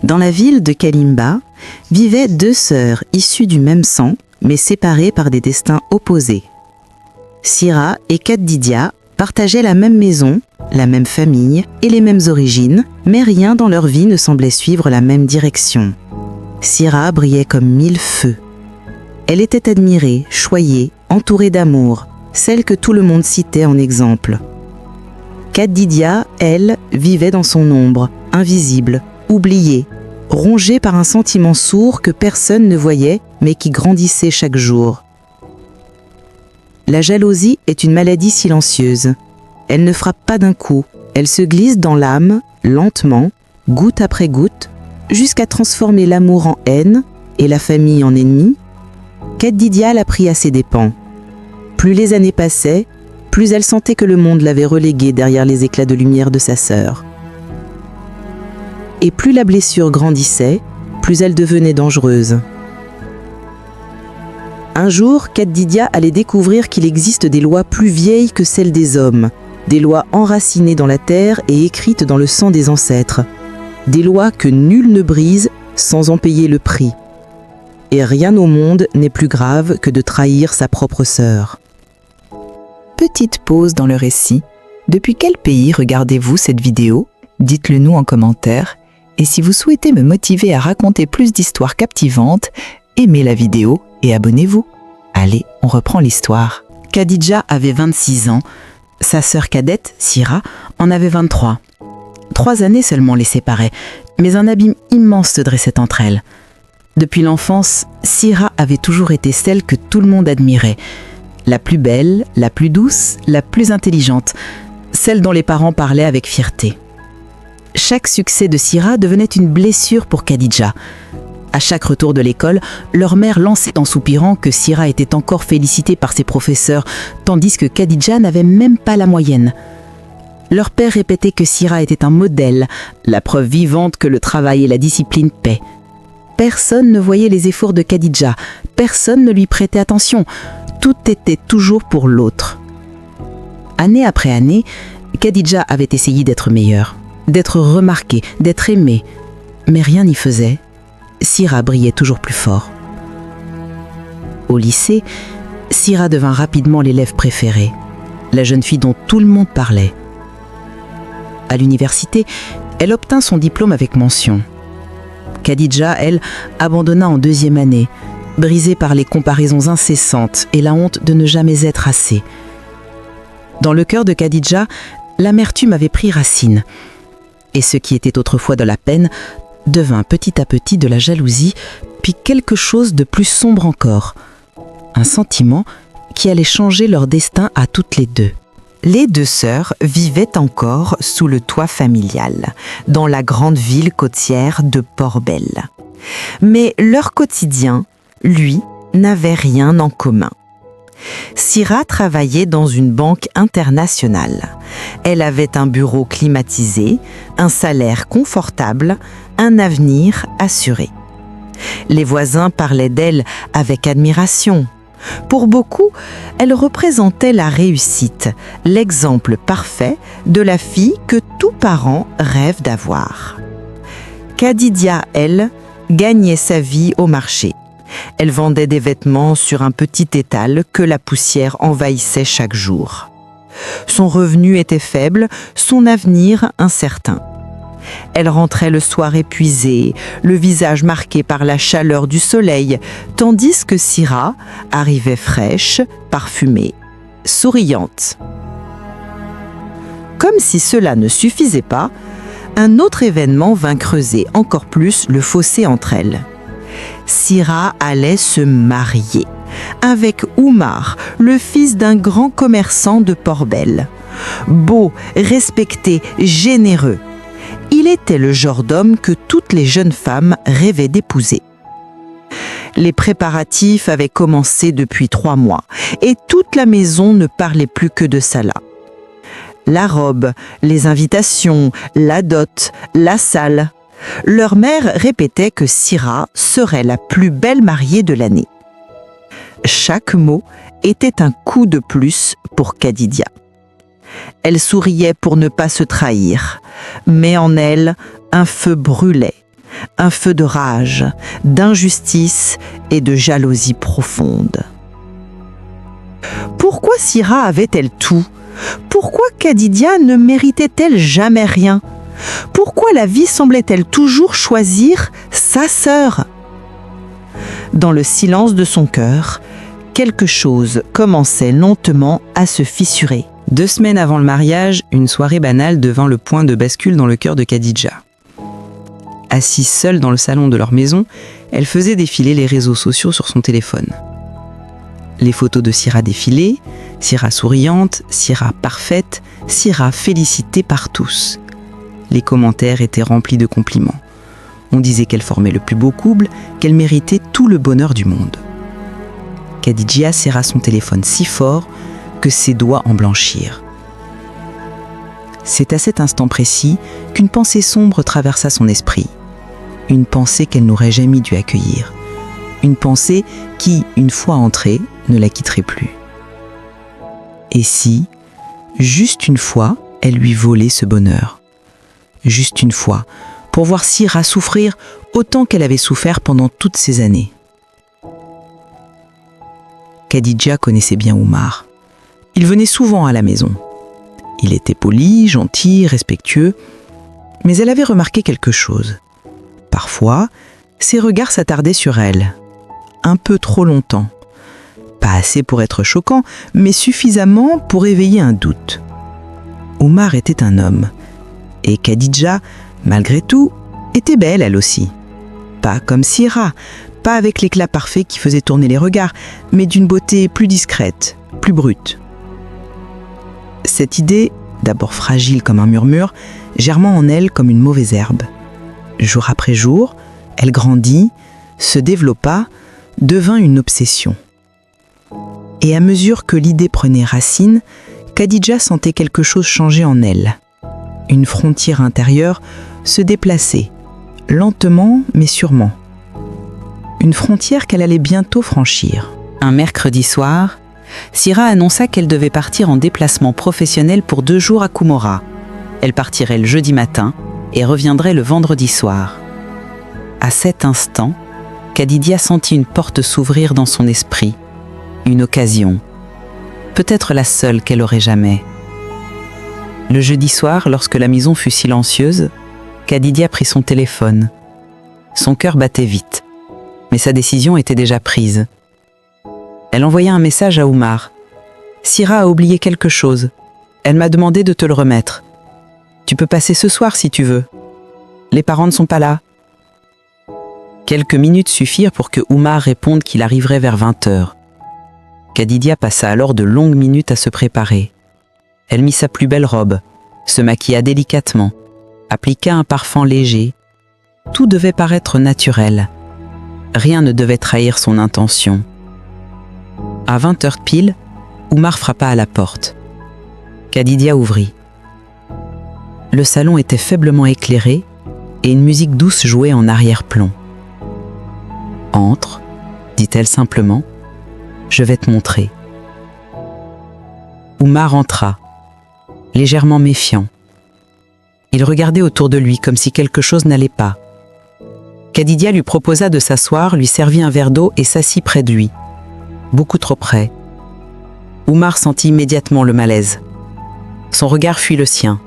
Dans la ville de Kalimba, vivaient deux sœurs issues du même sang, mais séparées par des destins opposés. Sira et Khadija partageaient la même maison, la même famille et les mêmes origines, mais rien dans leur vie ne semblait suivre la même direction. Sira brillait comme 1000 feux. Elle était admirée, choyée, entourée d'amour, celle que tout le monde citait en exemple. Khadija, elle, vivait dans son ombre, invisible, oubliée, rongée par un sentiment sourd que personne ne voyait, mais qui grandissait chaque jour. La jalousie est une maladie silencieuse. Elle ne frappe pas d'un coup, elle se glisse dans l'âme, lentement, goutte après goutte, jusqu'à transformer l'amour en haine et la famille en ennemi. Khadija l'a pris à ses dépens. Plus les années passaient, plus elle sentait que le monde l'avait reléguée derrière les éclats de lumière de sa sœur. Et plus la blessure grandissait, plus elle devenait dangereuse. Un jour, Khadija allait découvrir qu'il existe des lois plus vieilles que celles des hommes, des lois enracinées dans la terre et écrites dans le sang des ancêtres, des lois que nul ne brise sans en payer le prix. Et rien au monde n'est plus grave que de trahir sa propre sœur. Petite pause dans le récit. Depuis quel pays regardez-vous cette vidéo? Dites-le nous en commentaire. Et si vous souhaitez me motiver à raconter plus d'histoires captivantes, aimez la vidéo et abonnez-vous. Allez, on reprend l'histoire. Khadija avait 26 ans. Sa sœur cadette, Sira, en avait 23. 3 années seulement les séparaient, mais un abîme immense se dressait entre elles. Depuis l'enfance, Sira avait toujours été celle que tout le monde admirait. La plus belle, la plus douce, la plus intelligente, celle dont les parents parlaient avec fierté. Chaque succès de Sira devenait une blessure pour Khadija. À chaque retour de l'école, leur mère lançait en soupirant que Sira était encore félicitée par ses professeurs, tandis que Khadija n'avait même pas la moyenne. Leur père répétait que Sira était un modèle, la preuve vivante que le travail et la discipline paient. Personne ne voyait les efforts de Khadija, personne ne lui prêtait attention, tout était toujours pour l'autre. Année après année, Khadija avait essayé d'être meilleure, d'être remarquée, d'être aimée, mais rien n'y faisait. Sira brillait toujours plus fort. Au lycée, Sira devint rapidement l'élève préférée, la jeune fille dont tout le monde parlait. À l'université, elle obtint son diplôme avec mention. Khadija, elle, abandonna en 2e année, brisée par les comparaisons incessantes et la honte de ne jamais être assez. Dans le cœur de Khadija, l'amertume avait pris racine. Et ce qui était autrefois de la peine devint petit à petit de la jalousie, puis quelque chose de plus sombre encore. Un sentiment qui allait changer leur destin à toutes les deux. Les deux sœurs vivaient encore sous le toit familial, dans la grande ville côtière de Port-Bell. Mais leur quotidien, lui, n'avait rien en commun. Sira travaillait dans une banque internationale. Elle avait un bureau climatisé, un salaire confortable, un avenir assuré. Les voisins parlaient d'elle avec admiration. Pour beaucoup, elle représentait la réussite, l'exemple parfait de la fille que tout parent rêve d'avoir. Khadija, elle, gagnait sa vie au marché. Elle vendait des vêtements sur un petit étal que la poussière envahissait chaque jour. Son revenu était faible, son avenir incertain. Elle rentrait le soir épuisée, le visage marqué par la chaleur du soleil, tandis que Sira arrivait fraîche, parfumée, souriante. Comme si cela ne suffisait pas, un autre événement vint creuser encore plus le fossé entre elles. Sira allait se marier avec Oumar, le fils d'un grand commerçant de Port-Bell. Beau, respecté, généreux. Il était le genre d'homme que toutes les jeunes femmes rêvaient d'épouser. Les préparatifs avaient commencé depuis 3 mois et toute la maison ne parlait plus que de cela. La robe, les invitations, la dot, la salle. Leur mère répétait que Sira serait la plus belle mariée de l'année. Chaque mot était un coup de plus pour Khadija. Elle souriait pour ne pas se trahir, mais en elle, un feu brûlait. un feu de rage, d'injustice et de jalousie profonde. Pourquoi Syrah avait-elle tout? Pourquoi Khadija ne méritait-elle jamais rien? Pourquoi la vie semblait-elle toujours choisir sa sœur? Dans le silence de son cœur, quelque chose commençait lentement à se fissurer. 2 semaines avant le mariage, une soirée banale devint le point de bascule dans le cœur de Khadija. Assise seule dans le salon de leur maison, elle faisait défiler les réseaux sociaux sur son téléphone. Les photos de Syrah défilées, Syrah souriante, Syrah parfaite, Syrah félicitée par tous. Les commentaires étaient remplis de compliments. On disait qu'elle formait le plus beau couple, qu'elle méritait tout le bonheur du monde. Khadija serra son téléphone si fort que ses doigts en blanchirent. C'est à cet instant précis qu'une pensée sombre traversa son esprit. Une pensée qu'elle n'aurait jamais dû accueillir. Une pensée qui, une fois entrée, ne la quitterait plus. Et si, juste une fois, elle lui volait ce bonheur? Juste une fois, pour voir Syrah souffrir autant qu'elle avait souffert pendant toutes ces années. Khadija connaissait bien Oumar. Il venait souvent à la maison. Il était poli, gentil, respectueux, mais elle avait remarqué quelque chose. Parfois, ses regards s'attardaient sur elle, un peu trop longtemps. Pas assez pour être choquant, mais suffisamment pour éveiller un doute. Oumar était un homme, et Khadija, malgré tout, était belle elle aussi. Pas comme Syrah, pas avec l'éclat parfait qui faisait tourner les regards, mais d'une beauté plus discrète, plus brute. Cette idée, d'abord fragile comme un murmure, germant en elle comme une mauvaise herbe. Jour après jour, elle grandit, se développa, devint une obsession. Et à mesure que l'idée prenait racine, Khadija sentait quelque chose changer en elle. Une frontière intérieure se déplaçait, lentement mais sûrement. Une frontière qu'elle allait bientôt franchir. Un mercredi soir, Syrah annonça qu'elle devait partir en déplacement professionnel pour 2 jours à Koumora. Elle partirait le jeudi matin et reviendrait le vendredi soir. À cet instant, Khadija sentit une porte s'ouvrir dans son esprit. Une occasion. Peut-être la seule qu'elle aurait jamais. Le jeudi soir, lorsque la maison fut silencieuse, Khadija prit son téléphone. Son cœur battait vite, mais sa décision était déjà prise. Elle envoya un message à Oumar. « Syrah a oublié quelque chose. Elle m'a demandé de te le remettre. Tu peux passer ce soir si tu veux. Les parents ne sont pas là. » Quelques minutes suffirent pour que Oumar réponde qu'il arriverait vers 20h. Khadija passa alors de longues minutes à se préparer. Elle mit sa plus belle robe, se maquilla délicatement, appliqua un parfum léger. Tout devait paraître naturel. Rien ne devait trahir son intention. À 20h pile, Oumar frappa à la porte. Khadija ouvrit. Le salon était faiblement éclairé et une musique douce jouait en arrière-plan. « Entre, dit-elle simplement. Je vais te montrer. » Oumar entra, légèrement méfiant. Il regardait autour de lui comme si quelque chose n'allait pas. Khadija lui proposa de s'asseoir, lui servit un verre d'eau et s'assit près de lui. Beaucoup trop près. Oumar sentit immédiatement le malaise. Son regard fuit le sien.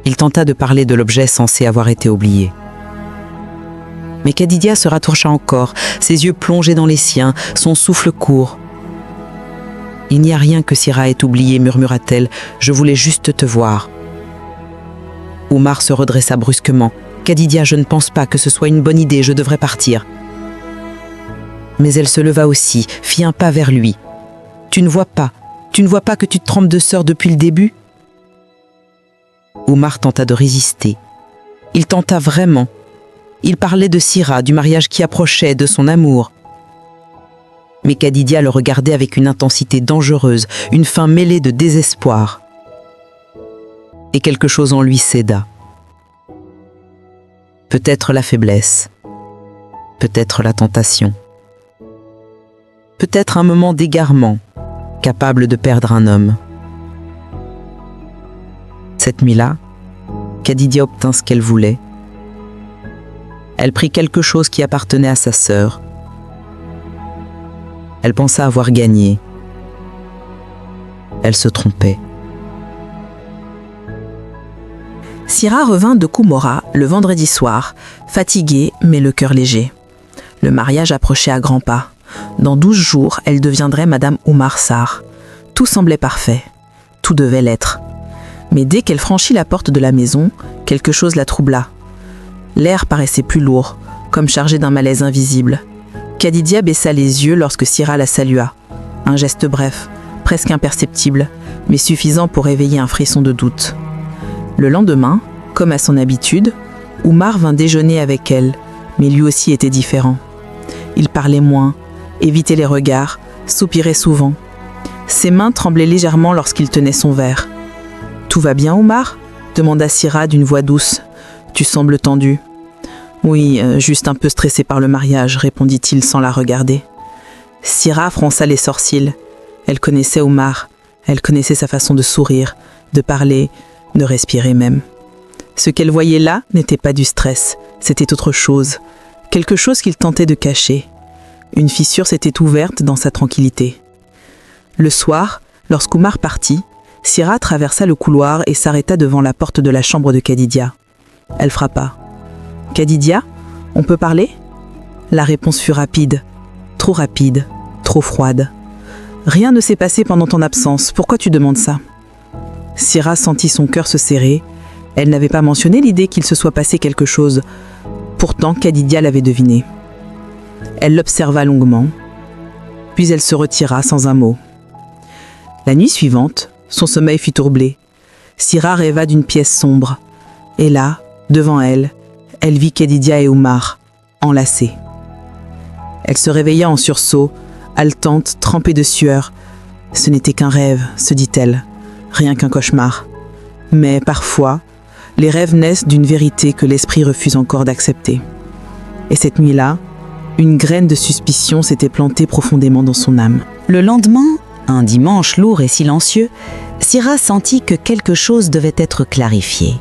Il tenta de parler de l'objet censé avoir été oublié. Mais Khadija se rattacha encore, ses yeux plongés dans les siens, son souffle court. « Il n'y a rien que Syrah ait oublié, murmura-t-elle, je voulais juste te voir. » Oumar se redressa brusquement. « Khadija, je ne pense pas que ce soit une bonne idée, je devrais partir. » Mais elle se leva aussi, fit un pas vers lui. « Tu ne vois pas que tu te trompes de sœur depuis le début ?» Oumar tenta de résister. Il tenta vraiment. Il parlait de Syrah, du mariage qui approchait, de son amour. Mais Khadija le regardait avec une intensité dangereuse, une faim mêlée de désespoir. Et quelque chose en lui céda. Peut-être la faiblesse, peut-être la tentation, peut-être un moment d'égarement, capable de perdre un homme. Cette nuit-là, Khadija obtint ce qu'elle voulait. Elle prit quelque chose qui appartenait à sa sœur. Elle pensa avoir gagné. Elle se trompait. Syrah revint de Koumora le vendredi soir, fatiguée mais le cœur léger. Le mariage approchait à grands pas. Dans 12 jours, elle deviendrait Madame Oumar Sarr. Tout semblait parfait. Tout devait l'être. Mais dès qu'elle franchit la porte de la maison, quelque chose la troubla. L'air paraissait plus lourd, comme chargé d'un malaise invisible. Khadija baissa les yeux lorsque Syrah la salua. Un geste bref, presque imperceptible, mais suffisant pour éveiller un frisson de doute. Le lendemain, comme à son habitude, Oumar vint déjeuner avec elle, mais lui aussi était différent. Il parlait moins, évitait les regards, soupirait souvent. Ses mains tremblaient légèrement lorsqu'il tenait son verre. « Tout va bien, Oumar ?» demanda Syrah d'une voix douce. « Tu sembles tendu. »« Oui, juste un peu stressé par le mariage, » répondit-il sans la regarder. Syrah fronça les sourcils. Elle connaissait Oumar, elle connaissait sa façon de sourire, de parler, de respirer même. Ce qu'elle voyait là n'était pas du stress, c'était autre chose, quelque chose qu'il tentait de cacher. Une fissure s'était ouverte dans sa tranquillité. Le soir, lorsqu'Oumar partit, Syrah traversa le couloir et s'arrêta devant la porte de la chambre de Khadija. Elle frappa. « Khadija, on peut parler ?» La réponse fut rapide, trop froide. « Rien ne s'est passé pendant ton absence, pourquoi tu demandes ça ?» Syrah sentit son cœur se serrer. Elle n'avait pas mentionné l'idée qu'il se soit passé quelque chose. Pourtant, Khadija l'avait deviné. Elle l'observa longuement, puis elle se retira sans un mot. La nuit suivante, son sommeil fut troublé. Syrah rêva d'une pièce sombre. Et là, devant elle, elle vit Khadija et Oumar, enlacés. Elle se réveilla en sursaut, haletante, trempée de sueur. Ce n'était qu'un rêve, se dit-elle, rien qu'un cauchemar. Mais parfois, les rêves naissent d'une vérité que l'esprit refuse encore d'accepter. Et cette nuit-là, une graine de suspicion s'était plantée profondément dans son âme. Le lendemain, un dimanche lourd et silencieux, Syrah sentit que quelque chose devait être clarifié.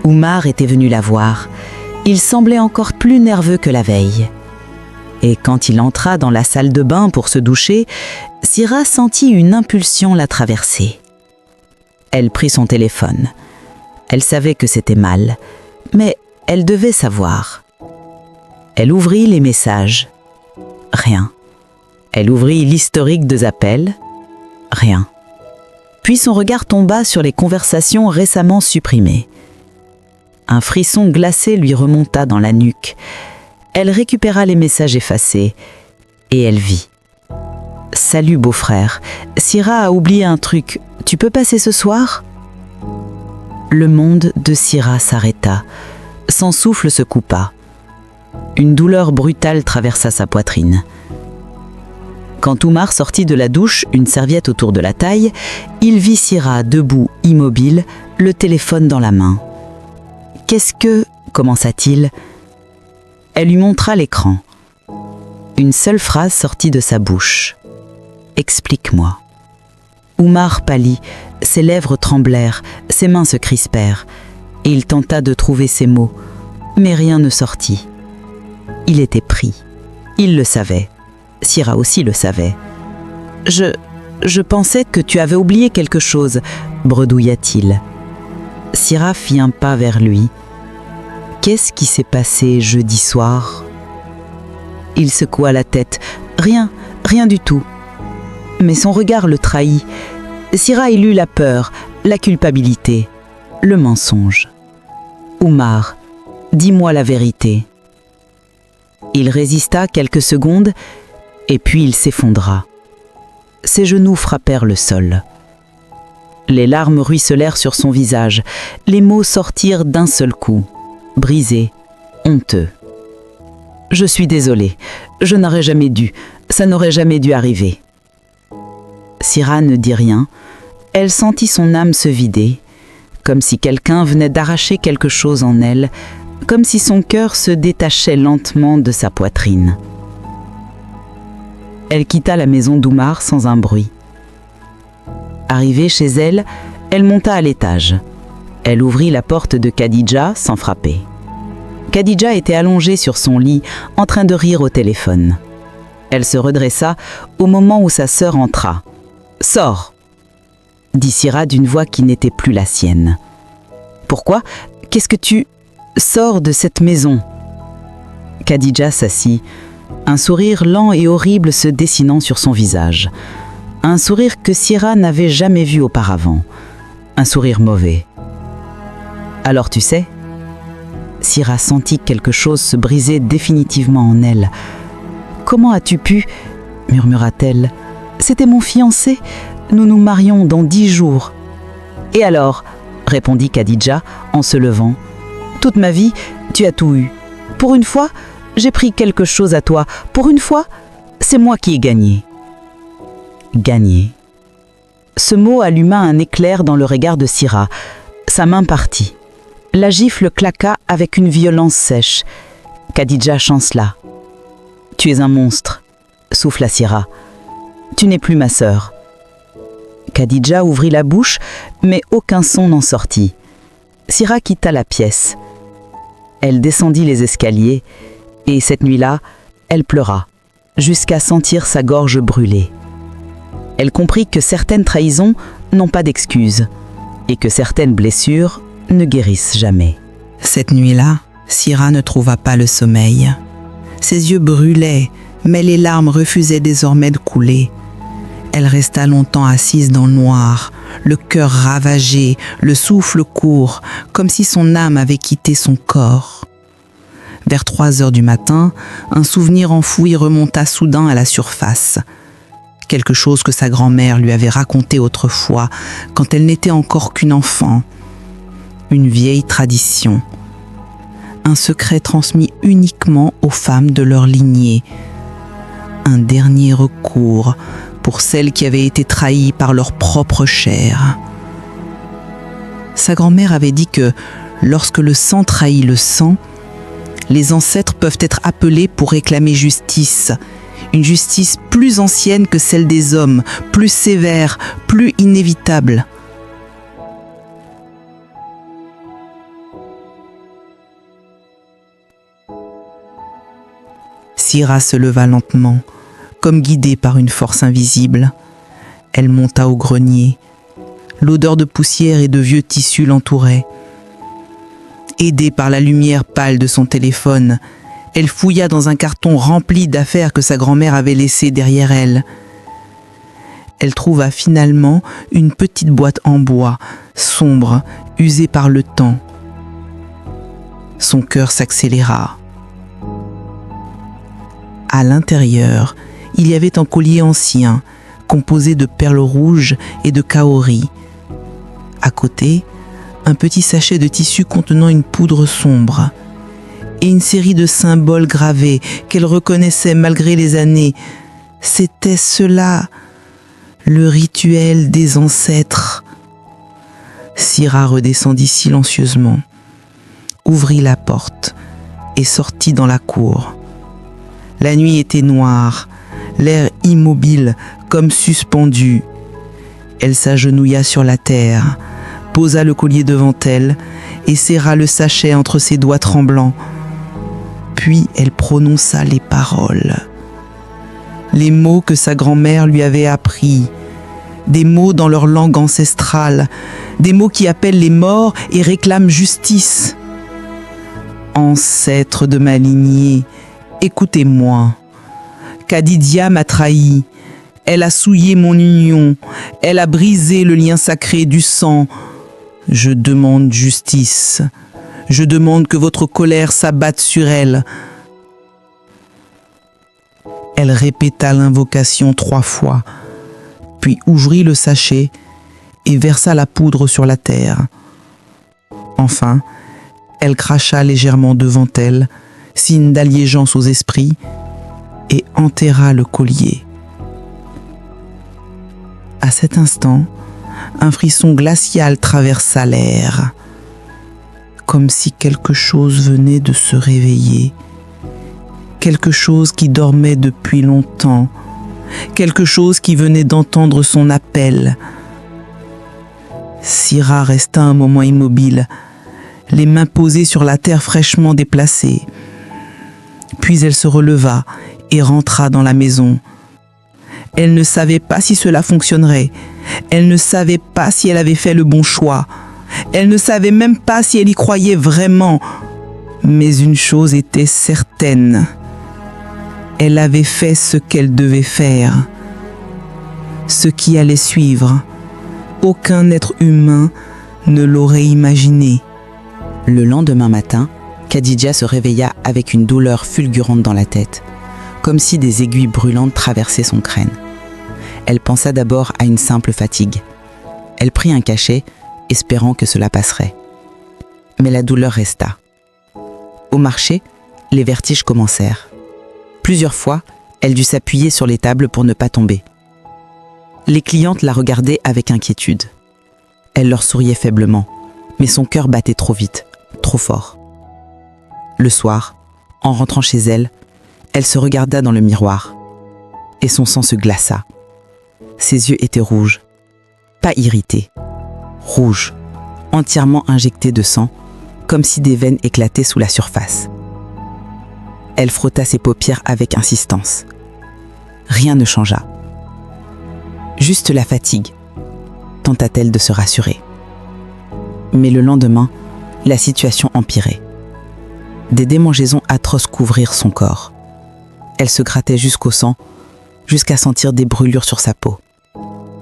Oumar était venu la voir. Il semblait encore plus nerveux que la veille. Et quand il entra dans la salle de bain pour se doucher, Syrah sentit une impulsion la traverser. Elle prit son téléphone. Elle savait que c'était mal, mais elle devait savoir. Elle ouvrit les messages. Rien. Elle ouvrit l'historique des appels. Rien. Puis son regard tomba sur les conversations récemment supprimées. Un frisson glacé lui remonta dans la nuque. Elle récupéra les messages effacés et elle vit. « Salut beau-frère, Syrah a oublié un truc. Tu peux passer ce soir ?» Le monde de Syrah s'arrêta. Son souffle se coupa. Une douleur brutale traversa sa poitrine. Quand Oumar sortit de la douche, une serviette autour de la taille, il vit Syrah debout, immobile, le téléphone dans la main. « Qu'est-ce que... » commença-t-il. Elle lui montra l'écran. Une seule phrase sortit de sa bouche. « Explique-moi. » Oumar pâlit, ses lèvres tremblèrent, ses mains se crispèrent. Et il tenta de trouver ses mots, mais rien ne sortit. Il était pris. Il le savait. Syrah aussi le savait. « Je pensais que tu avais oublié quelque chose, » bredouilla-t-il. Syrah fit un pas vers lui. « Qu'est-ce qui s'est passé jeudi soir ?» Il secoua la tête. « Rien du tout. » Mais son regard le trahit. Syrah y lut la peur, la culpabilité, le mensonge. « Oumar, dis-moi la vérité. » Il résista quelques secondes, et puis il s'effondra. Ses genoux frappèrent le sol. Les larmes ruisselèrent sur son visage. Les mots sortirent d'un seul coup, brisés, honteux. « Je suis désolé, je n'aurais jamais dû, ça n'aurait jamais dû arriver. » Syrah ne dit rien. Elle sentit son âme se vider, comme si quelqu'un venait d'arracher quelque chose en elle, comme si son cœur se détachait lentement de sa poitrine. Elle quitta la maison d'Oumar sans un bruit. Arrivée chez elle, elle monta à l'étage. Elle ouvrit la porte de Khadija sans frapper. Khadija était allongée sur son lit, en train de rire au téléphone. Elle se redressa au moment où sa sœur entra. « Sors !» dit Sira d'une voix qui n'était plus la sienne. « Pourquoi ? Qu'est-ce que tu... Sors de cette maison !» Khadija s'assit, un sourire lent et horrible se dessinant sur son visage. Un sourire que Sira n'avait jamais vu auparavant. Un sourire mauvais. « Alors tu sais ?» Sira sentit quelque chose se briser définitivement en elle. « Comment as-tu pu ?» murmura-t-elle. « C'était mon fiancé. Nous nous marions dans 10 jours. »« Et alors ?» répondit Khadija en se levant. « Toute ma vie, tu as tout eu. Pour une fois, j'ai pris quelque chose à toi. Pour une fois, c'est moi qui ai gagné. » Gagner. Ce mot alluma un éclair dans le regard de Sira. Sa main partit. La gifle claqua avec une violence sèche. Khadija chancela. « Tu es un monstre », souffla Sira. « Tu n'es plus ma sœur. » Khadija ouvrit la bouche, mais aucun son n'en sortit. Sira quitta la pièce. Elle descendit les escaliers, et cette nuit-là, elle pleura, jusqu'à sentir sa gorge brûler. Elle comprit que certaines trahisons n'ont pas d'excuses, et que certaines blessures ne guérissent jamais. Cette nuit-là, Sira ne trouva pas le sommeil. Ses yeux brûlaient, mais les larmes refusaient désormais de couler. Elle resta longtemps assise dans le noir, le cœur ravagé, le souffle court, comme si son âme avait quitté son corps. Vers 3 heures du matin, un souvenir enfoui remonta soudain à la surface. Quelque chose que sa grand-mère lui avait raconté autrefois, quand elle n'était encore qu'une enfant. Une vieille tradition. Un secret transmis uniquement aux femmes de leur lignée. Un dernier recours pour celles qui avaient été trahies par leur propre chair. Sa grand-mère avait dit que, lorsque le sang trahit le sang, les ancêtres peuvent être appelés pour réclamer justice, une justice plus ancienne que celle des hommes, plus sévère, plus inévitable. Sira se leva lentement, comme guidée par une force invisible. Elle monta au grenier. L'odeur de poussière et de vieux tissus l'entourait. Aidée par la lumière pâle de son téléphone, elle fouilla dans un carton rempli d'affaires que sa grand-mère avait laissées derrière elle. Elle trouva finalement une petite boîte en bois, sombre, usée par le temps. Son cœur s'accéléra. À l'intérieur, il y avait un collier ancien, composé de perles rouges et de kaori. À côté, un petit sachet de tissu contenant une poudre sombre et une série de symboles gravés qu'elle reconnaissait malgré les années. C'était cela, le rituel des ancêtres. Sira redescendit silencieusement, ouvrit la porte et sortit dans la cour. La nuit était noire, l'air immobile, comme suspendu. Elle s'agenouilla sur la terre, posa le collier devant elle et serra le sachet entre ses doigts tremblants. Puis elle prononça les paroles. Les mots que sa grand-mère lui avait appris, des mots dans leur langue ancestrale, des mots qui appellent les morts et réclament justice. Ancêtres de ma lignée, écoutez-moi. Khadija m'a trahi. Elle a souillé mon union. Elle a brisé le lien sacré du sang. Je demande justice. Je demande que votre colère s'abatte sur elle. Elle répéta l'invocation 3 fois, puis ouvrit le sachet et versa la poudre sur la terre. Enfin, elle cracha légèrement devant elle, signe d'allégeance aux esprits, et enterra le collier. À cet instant, un frisson glacial traversa l'air, comme si quelque chose venait de se réveiller, quelque chose qui dormait depuis longtemps, quelque chose qui venait d'entendre son appel. Sira resta un moment immobile, les mains posées sur la terre fraîchement déplacée. Puis elle se releva et rentra dans la maison. Elle ne savait pas si cela fonctionnerait. Elle ne savait pas si elle avait fait le bon choix. Elle ne savait même pas si elle y croyait vraiment. Mais une chose était certaine. Elle avait fait ce qu'elle devait faire. Ce qui allait suivre. Aucun être humain ne l'aurait imaginé. Le lendemain matin, Khadija se réveilla avec une douleur fulgurante dans la tête, comme si des aiguilles brûlantes traversaient son crâne. Elle pensa d'abord à une simple fatigue. Elle prit un cachet, espérant que cela passerait. Mais la douleur resta. Au marché, les vertiges commencèrent. Plusieurs fois, elle dut s'appuyer sur les tables pour ne pas tomber. Les clientes la regardaient avec inquiétude. Elle leur souriait faiblement, mais son cœur battait trop vite, trop fort. Le soir, en rentrant chez elle, elle se regarda dans le miroir et son sang se glaça. Ses yeux étaient rouges, pas irrités, rouges, entièrement injectés de sang, comme si des veines éclataient sous la surface. Elle frotta ses paupières avec insistance. Rien ne changea. Juste la fatigue, tenta-t-elle de se rassurer. Mais le lendemain, la situation empirait. Des démangeaisons atroces couvrirent son corps. Elle se grattait jusqu'au sang, jusqu'à sentir des brûlures sur sa peau.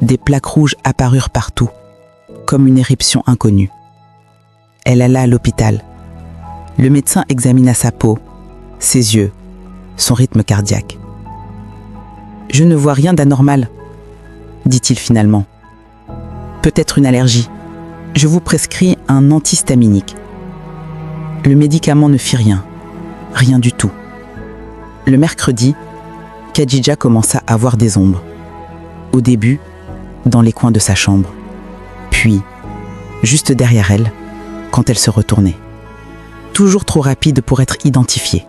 Des plaques rouges apparurent partout, comme une éruption inconnue. Elle alla à l'hôpital. Le médecin examina sa peau, ses yeux, son rythme cardiaque. « Je ne vois rien d'anormal », dit-il finalement. « Peut-être une allergie. Je vous prescris un antihistaminique. » Le médicament ne fit rien. Rien du tout. Le mercredi, Khadija commença à voir des ombres. Au début, dans les coins de sa chambre. Puis, juste derrière elle, quand elle se retournait. Toujours trop rapide pour être identifiée.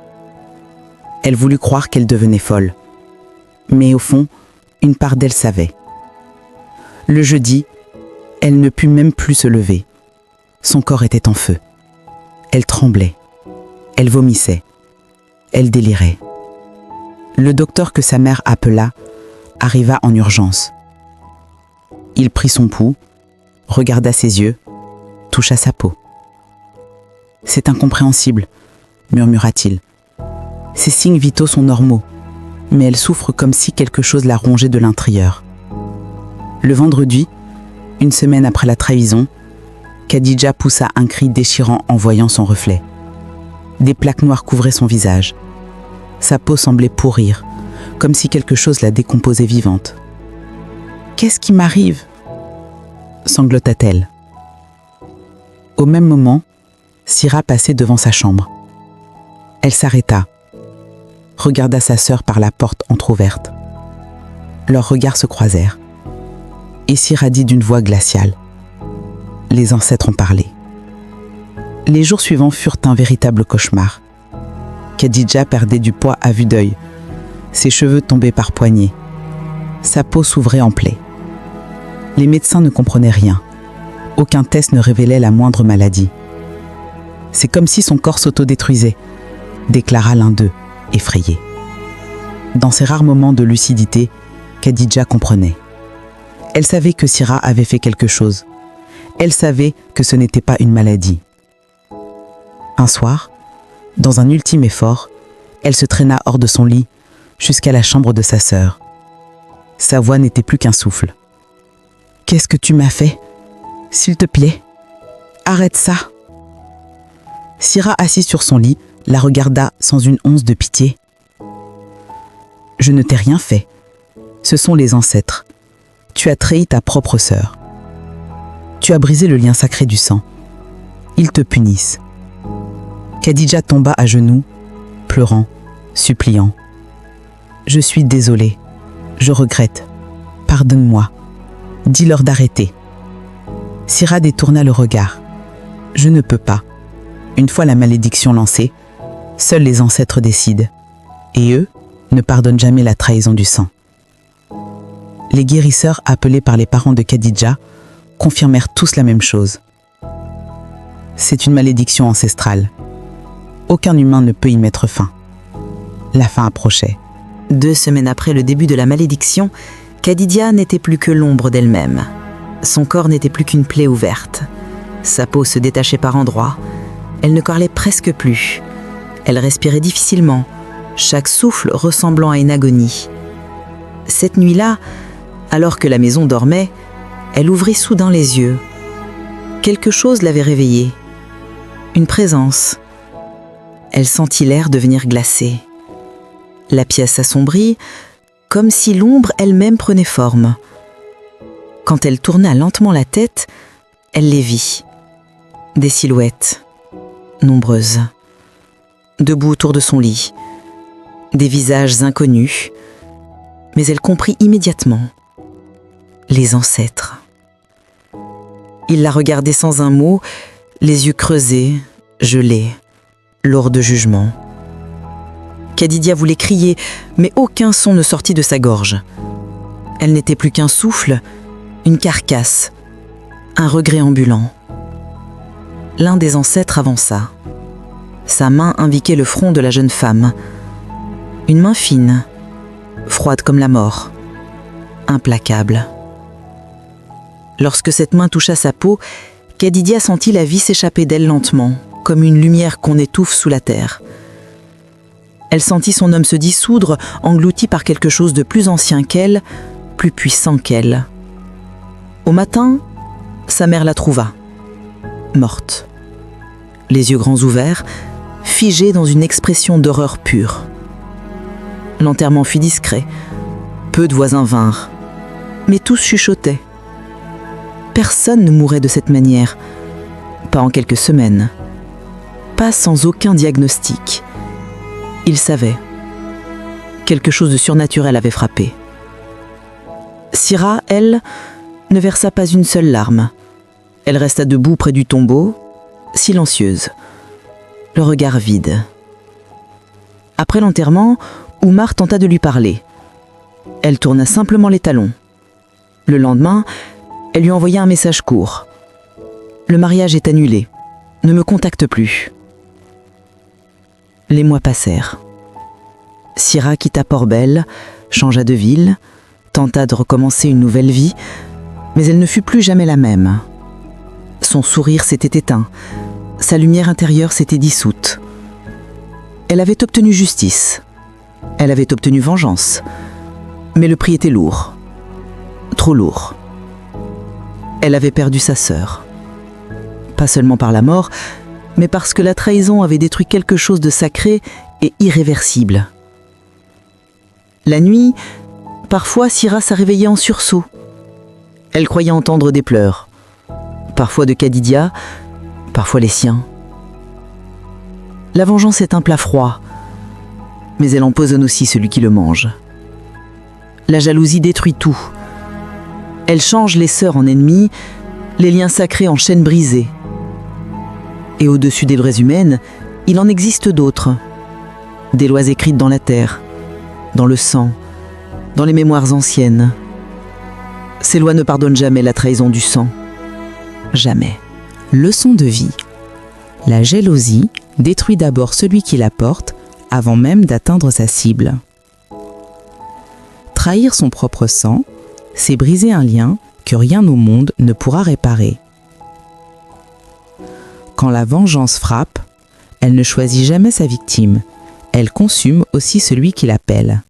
Elle voulut croire qu'elle devenait folle. Mais au fond, une part d'elle savait. Le jeudi, elle ne put même plus se lever. Son corps était en feu. Elle tremblait. Elle vomissait. Elle délirait. Le docteur que sa mère appela arriva en urgence. Il prit son pouls, regarda ses yeux, toucha sa peau. « C'est incompréhensible, » murmura-t-il. « Ses signes vitaux sont normaux, mais elle souffre comme si quelque chose la rongeait de l'intérieur. » Le vendredi, une semaine après la trahison, Khadija poussa un cri déchirant en voyant son reflet. Des plaques noires couvraient son visage. Sa peau semblait pourrir, comme si quelque chose la décomposait vivante. « Qu'est-ce qui m'arrive ?» sanglota-t-elle. Au même moment, Syrah passait devant sa chambre. Elle s'arrêta, regarda sa sœur par la porte entr'ouverte. Leurs regards se croisèrent. Et Syrah dit d'une voix glaciale. Les ancêtres ont parlé. Les jours suivants furent un véritable cauchemar. Khadija perdait du poids à vue d'œil. Ses cheveux tombaient par poignées. Sa peau s'ouvrait en plaies. Les médecins ne comprenaient rien. Aucun test ne révélait la moindre maladie. C'est comme si son corps s'autodétruisait, déclara l'un d'eux, effrayé. Dans ces rares moments de lucidité, Khadija comprenait. Elle savait que Syrah avait fait quelque chose. Elle savait que ce n'était pas une maladie. Un soir, dans un ultime effort, elle se traîna hors de son lit jusqu'à la chambre de sa sœur. Sa voix n'était plus qu'un souffle. « Qu'est-ce que tu m'as fait ? S'il te plaît, arrête ça !» Syrah, assise sur son lit, la regarda sans une once de pitié. « Je ne t'ai rien fait. Ce sont les ancêtres. Tu as trahi ta propre sœur. Tu as brisé le lien sacré du sang. Ils te punissent. » Khadija tomba à genoux, pleurant, suppliant. « Je suis désolée. Je regrette. Pardonne-moi. Dis-leur d'arrêter. » Syrah détourna le regard. « Je ne peux pas. Une fois la malédiction lancée, seuls les ancêtres décident. Et eux ne pardonnent jamais la trahison du sang. » Les guérisseurs appelés par les parents de Khadija confirmèrent tous la même chose. C'est une malédiction ancestrale. Aucun humain ne peut y mettre fin. La fin approchait. 2 semaines après le début de la malédiction, Khadija n'était plus que l'ombre d'elle-même. Son corps n'était plus qu'une plaie ouverte. Sa peau se détachait par endroits. Elle ne parlait presque plus. Elle respirait difficilement, chaque souffle ressemblant à une agonie. Cette nuit-là, alors que la maison dormait, elle ouvrit soudain les yeux. Quelque chose l'avait réveillée. Une présence. Elle sentit l'air devenir glacé. La pièce s'assombrit, comme si l'ombre elle-même prenait forme. Quand elle tourna lentement la tête, elle les vit. Des silhouettes, nombreuses, debout autour de son lit. Des visages inconnus, mais elle comprit immédiatement. Les ancêtres. Il la regardait sans un mot, les yeux creusés, gelés, lourds de jugement. Khadija voulait crier, mais aucun son ne sortit de sa gorge. Elle n'était plus qu'un souffle, une carcasse, un regret ambulant. L'un des ancêtres avança. Sa main indiquait le front de la jeune femme. Une main fine, froide comme la mort, implacable. Lorsque cette main toucha sa peau, Khadija sentit la vie s'échapper d'elle lentement, comme une lumière qu'on étouffe sous la terre. Elle sentit son homme se dissoudre, englouti par quelque chose de plus ancien qu'elle, plus puissant qu'elle. Au matin, sa mère la trouva, morte. Les yeux grands ouverts, figés dans une expression d'horreur pure. L'enterrement fut discret. Peu de voisins vinrent, mais tous chuchotaient. Personne ne mourait de cette manière, pas en quelques semaines, pas sans aucun diagnostic. Il savait. Quelque chose de surnaturel avait frappé. Syrah, elle, ne versa pas une seule larme. Elle resta debout près du tombeau, silencieuse, le regard vide. Après l'enterrement, Oumar tenta de lui parler. Elle tourna simplement les talons. Le lendemain, elle lui envoya un message court. « Le mariage est annulé. Ne me contacte plus. » Les mois passèrent. Syrah quitta Port-Bell, changea de ville, tenta de recommencer une nouvelle vie, mais elle ne fut plus jamais la même. Son sourire s'était éteint, sa lumière intérieure s'était dissoute. Elle avait obtenu justice, elle avait obtenu vengeance, mais le prix était lourd, trop lourd. Elle avait perdu sa sœur, pas seulement par la mort, mais parce que la trahison avait détruit quelque chose de sacré et irréversible. La nuit, parfois Syrah se réveillait en sursaut. Elle croyait entendre des pleurs, parfois de Khadija, parfois les siens. La vengeance est un plat froid, mais elle empoisonne aussi celui qui le mange. La jalousie détruit tout. Elle change les sœurs en ennemis, les liens sacrés en chaînes brisées. Et au-dessus des lois humaines, il en existe d'autres. Des lois écrites dans la terre, dans le sang, dans les mémoires anciennes. Ces lois ne pardonnent jamais la trahison du sang. Jamais. Leçon de vie. La jalousie détruit d'abord celui qui la porte avant même d'atteindre sa cible. Trahir son propre sang, c'est briser un lien que rien au monde ne pourra réparer. Quand la vengeance frappe, elle ne choisit jamais sa victime, elle consume aussi celui qui l'appelle.